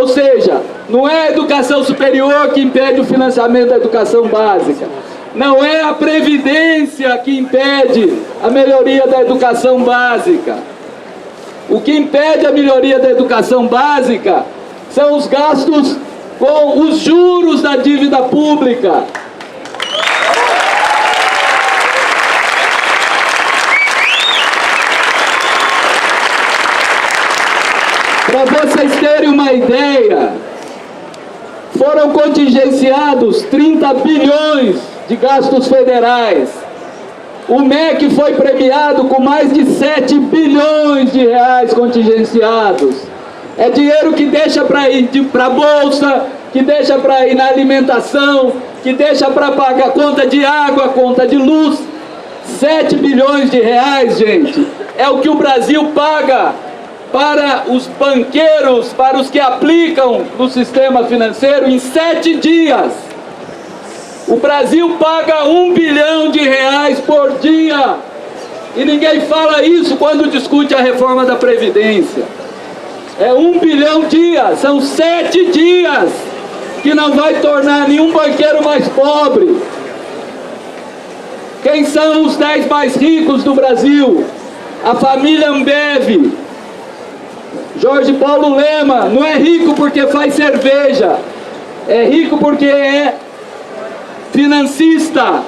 Ou seja, não é a educação superior que impede o financiamento da educação básica. Não é a Previdência que impede a melhoria da educação básica. O que impede a melhoria da educação básica são os gastos com os juros da dívida pública. Para vocês terem uma ideia, foram contingenciados 30 bilhões de gastos federais. O MEC foi premiado com mais de 7 bilhões de reais contingenciados. É dinheiro que deixa para ir para a bolsa, que deixa para ir na alimentação, que deixa para pagar conta de água, conta de luz. 7 bilhões de reais, gente, é o que o Brasil paga para os banqueiros, para os que aplicam no sistema financeiro em 7 dias. O Brasil paga 1 bilhão de reais por dia. E ninguém fala isso quando discute a reforma da Previdência. É 1 bilhão dia, são 7 dias, que não vai tornar nenhum banqueiro mais pobre. Quem são os 10 mais ricos do Brasil? A família Ambev. Jorge Paulo Lema não é rico porque faz cerveja, é rico porque é financista.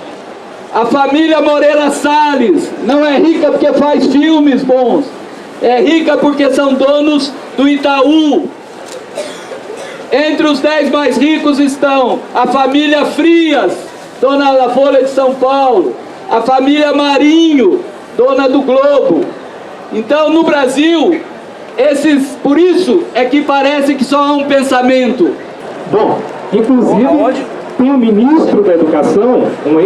A família Moreira Salles não é rica porque faz filmes bons, é rica porque são donos do Itaú. Entre os 10 mais ricos estão a família Frias, dona da Folha de São Paulo, a família Marinho, dona do Globo. Então, no Brasil, por isso é que parece que só há um pensamento. Bom, inclusive tem um ministro da educação, um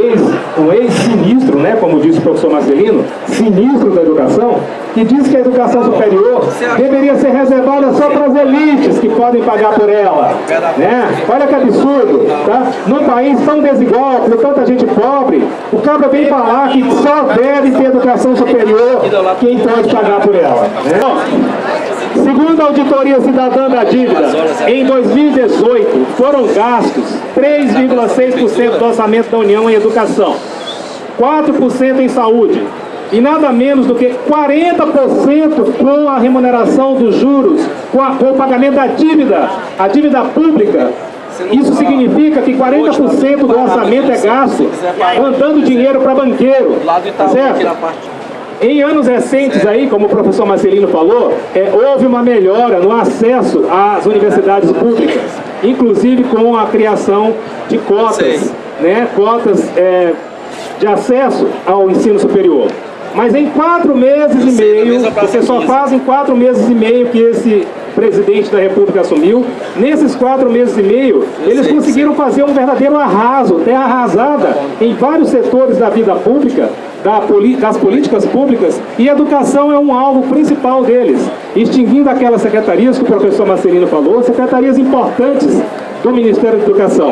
ex-sinistro, né, como disse o professor Marcelino, sinistro da educação, que diz que a educação superior deveria ser reservada só para as elites que podem pagar por ela, né? Olha que absurdo, tá? Num país tão desigual, com tanta gente pobre, o cara vem falar que só deve ter educação superior quem pode pagar por ela, né? Segundo a Auditoria Cidadã da Dívida, em 2018 foram gastos 3,6% do orçamento da União em educação, 4% em saúde e nada menos do que 40% com a remuneração dos juros, com o pagamento da dívida, a dívida pública. Isso significa que 40% do orçamento é gasto mandando dinheiro para banqueiro, certo? Em anos recentes aí, como o professor Marcelino falou, houve uma melhora no acesso às universidades públicas, inclusive com a criação de cotas, né, cotas de acesso ao ensino superior. Mas em 4 meses e meio, você só faz em 4 meses e meio que esse presidente da República assumiu, nesses 4 meses e meio, eles conseguiram fazer um verdadeiro arraso, terra arrasada em vários setores da vida pública, das políticas públicas, e a educação é um alvo principal deles, extinguindo aquelas secretarias que o professor Marcelino falou, secretarias importantes do Ministério da Educação,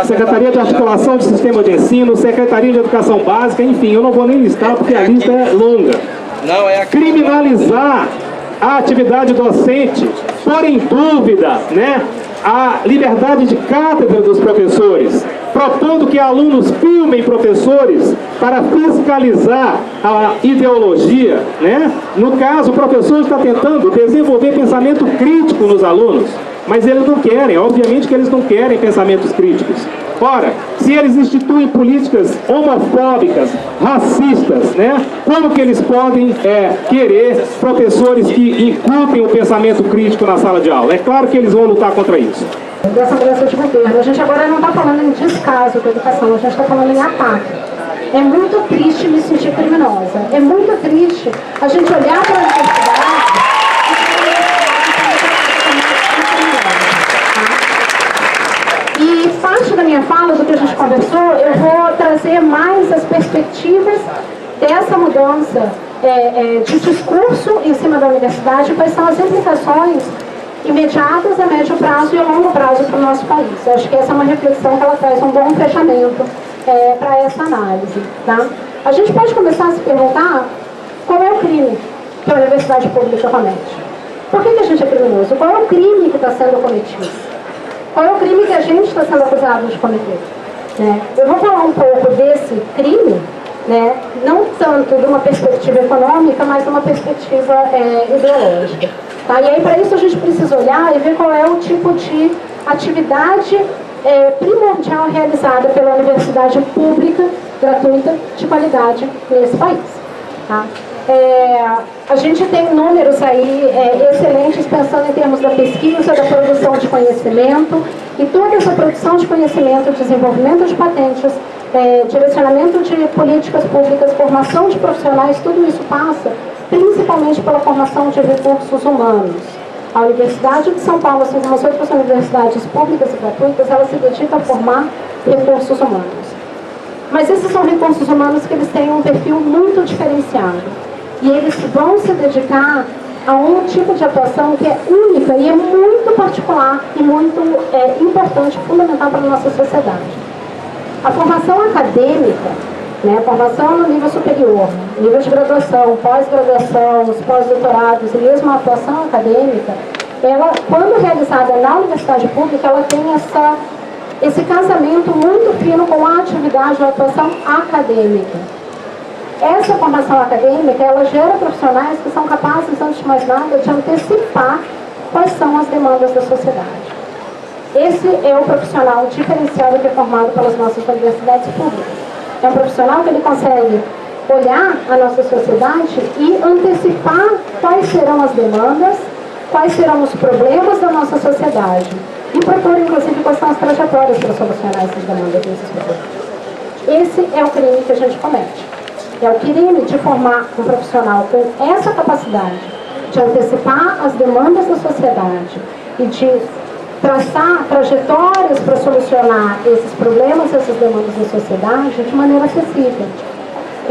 Secretaria de Articulação do Sistema de Ensino, Secretaria de Educação Básica, enfim, eu não vou nem listar porque a lista é longa. Criminalizar a atividade docente, pôr em dúvida, né, a liberdade de cátedra dos professores, propondo que alunos filmem professores para fiscalizar a ideologia, né? No caso, o professor está tentando desenvolver pensamento crítico nos alunos, mas eles não querem, obviamente que eles não querem pensamentos críticos. Ora, se eles instituem políticas homofóbicas, racistas, né? Como que eles podem querer professores que inculpem o pensamento crítico na sala de aula? É claro que eles vão lutar contra isso. Dessa mudança de governo, a gente agora não está falando em descaso da educação, a gente está falando em ataque. É muito triste me sentir criminosa. É muito triste a gente olhar para a universidade e parte da minha fala, do que a gente conversou, eu vou trazer mais as perspectivas dessa mudança de discurso em cima da universidade, quais são as implicações imediatas, a médio prazo e a longo prazo para o nosso país. Eu acho que essa é uma reflexão que ela traz um bom fechamento para essa análise. Tá? A gente pode começar a se perguntar qual é o crime que a universidade pública comete. Por que a gente é criminoso? Qual é o crime que está sendo cometido? Qual é o crime que a gente está sendo acusado de cometer? Né? Eu vou falar um pouco desse crime, né? Não tanto de uma perspectiva econômica, mas de uma perspectiva ideológica. Tá? E aí, para isso, a gente precisa olhar e ver qual é o tipo de atividade primordial realizada pela universidade pública, gratuita, de qualidade nesse país. Tá? A gente tem números aí excelentes pensando em termos da pesquisa, da produção de conhecimento, e toda essa produção de conhecimento, desenvolvimento de patentes, direcionamento de políticas públicas, formação de profissionais, tudo isso passa principalmente pela formação de recursos humanos. A Universidade de São Paulo, assim como as outras universidades públicas e gratuitas, ela se dedica a formar recursos humanos. Mas esses são recursos humanos que eles têm um perfil muito diferenciado. E eles vão se dedicar a um tipo de atuação que é única e é muito particular e muito importante, fundamental para a nossa sociedade. A formação acadêmica, né, a formação no nível superior, nível de graduação, pós-graduação, os pós-doutorados e mesmo a atuação acadêmica, ela, quando realizada na universidade pública, ela tem esse casamento muito fino com a atividade da atuação acadêmica. Essa formação acadêmica, ela gera profissionais que são capazes, antes de mais nada, de antecipar quais são as demandas da sociedade. Esse é o profissional diferenciado que é formado pelas nossas universidades públicas. É um profissional que ele consegue olhar a nossa sociedade e antecipar quais serão as demandas, quais serão os problemas da nossa sociedade. E propor, inclusive, quais são as trajetórias para solucionar essas demandas desses problemas. Esse é o crime que a gente comete. É o crime de formar um profissional com essa capacidade de antecipar as demandas da sociedade e de traçar trajetórias para solucionar esses problemas, essas demandas da sociedade de maneira acessível.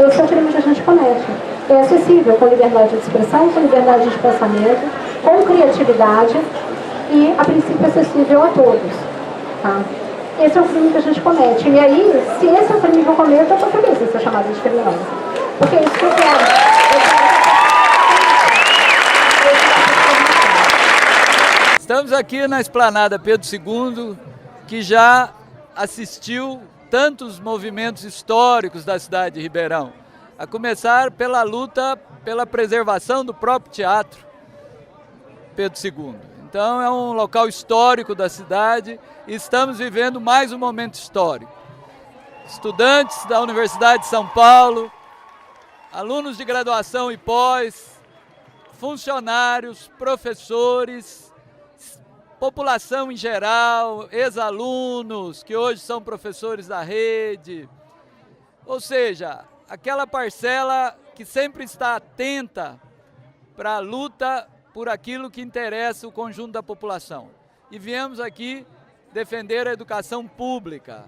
Esse é o crime que a gente comete. É acessível com liberdade de expressão, com liberdade de pensamento, com criatividade e, a princípio, acessível a todos. Tá? Esse é o crime que a gente comete. E aí, se esse é o crime que eu cometo, eu estou feliz de ser chamada de criminosa. Porque é isso que eu quero. Estamos aqui na esplanada Pedro II, que já assistiu tantos movimentos históricos da cidade de Ribeirão, a começar pela luta pela preservação do próprio teatro Pedro II. Então é um local histórico da cidade e estamos vivendo mais um momento histórico. Estudantes da Universidade de São Paulo, alunos de graduação e pós, funcionários, professores, população em geral, ex-alunos que hoje são professores da rede, ou seja, aquela parcela que sempre está atenta para a luta por aquilo que interessa o conjunto da população. E viemos aqui defender a educação pública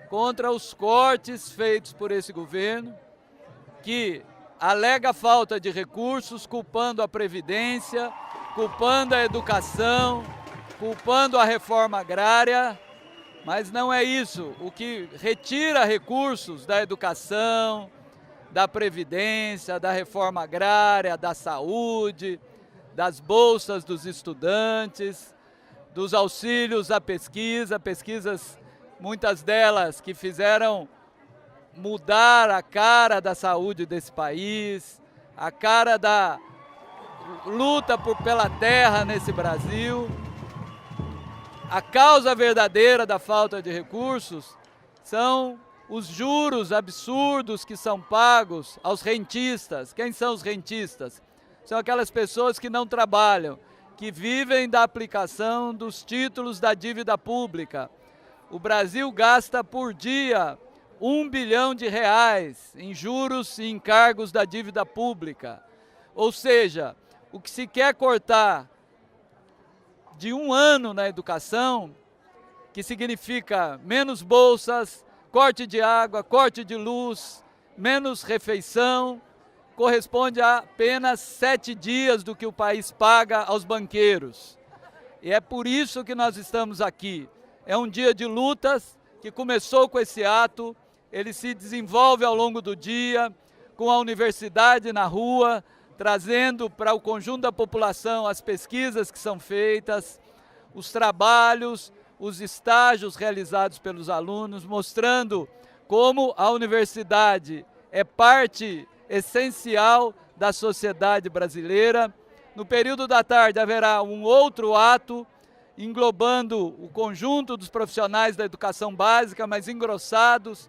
contra os cortes feitos por esse governo, que alega falta de recursos, culpando a Previdência, culpando a educação, culpando a reforma agrária, mas não é isso. O que retira recursos da educação, da Previdência, da reforma agrária, da saúde, das bolsas dos estudantes, dos auxílios à pesquisa, pesquisas, muitas delas que fizeram mudar a cara da saúde desse país, a cara da luta pela terra nesse Brasil. A causa verdadeira da falta de recursos são os juros absurdos que são pagos aos rentistas. Quem são os rentistas? São aquelas pessoas que não trabalham, que vivem da aplicação dos títulos da dívida pública. O Brasil gasta por dia R$1 bilhão em juros e encargos da dívida pública. Ou seja, o que se quer cortar de um ano na educação, que significa menos bolsas, corte de água, corte de luz, menos refeição, corresponde a apenas 7 dias do que o país paga aos banqueiros. E é por isso que nós estamos aqui. É um dia de lutas que começou com esse ato, ele se desenvolve ao longo do dia, com a universidade na rua, trazendo para o conjunto da população as pesquisas que são feitas, os trabalhos, os estágios realizados pelos alunos, mostrando como a universidade é parte essencial da sociedade brasileira. No período da tarde haverá um outro ato englobando o conjunto dos profissionais da educação básica, mas engrossados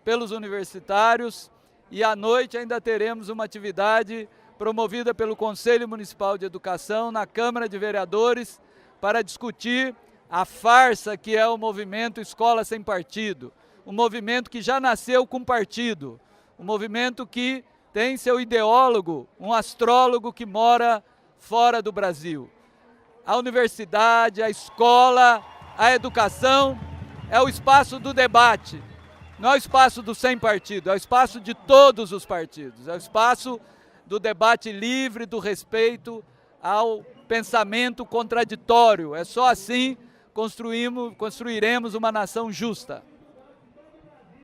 pelos universitários. E à noite ainda teremos uma atividade promovida pelo Conselho Municipal de Educação na Câmara de Vereadores para discutir a farsa que é o movimento Escola Sem Partido, um movimento que já nasceu com partido, um movimento que tem seu ideólogo, um astrólogo que mora fora do Brasil. A universidade, a escola, a educação é o espaço do debate, não é o espaço do sem partido, é o espaço de todos os partidos, é o espaço do debate livre, do respeito ao pensamento contraditório. É só assim construiremos uma nação justa.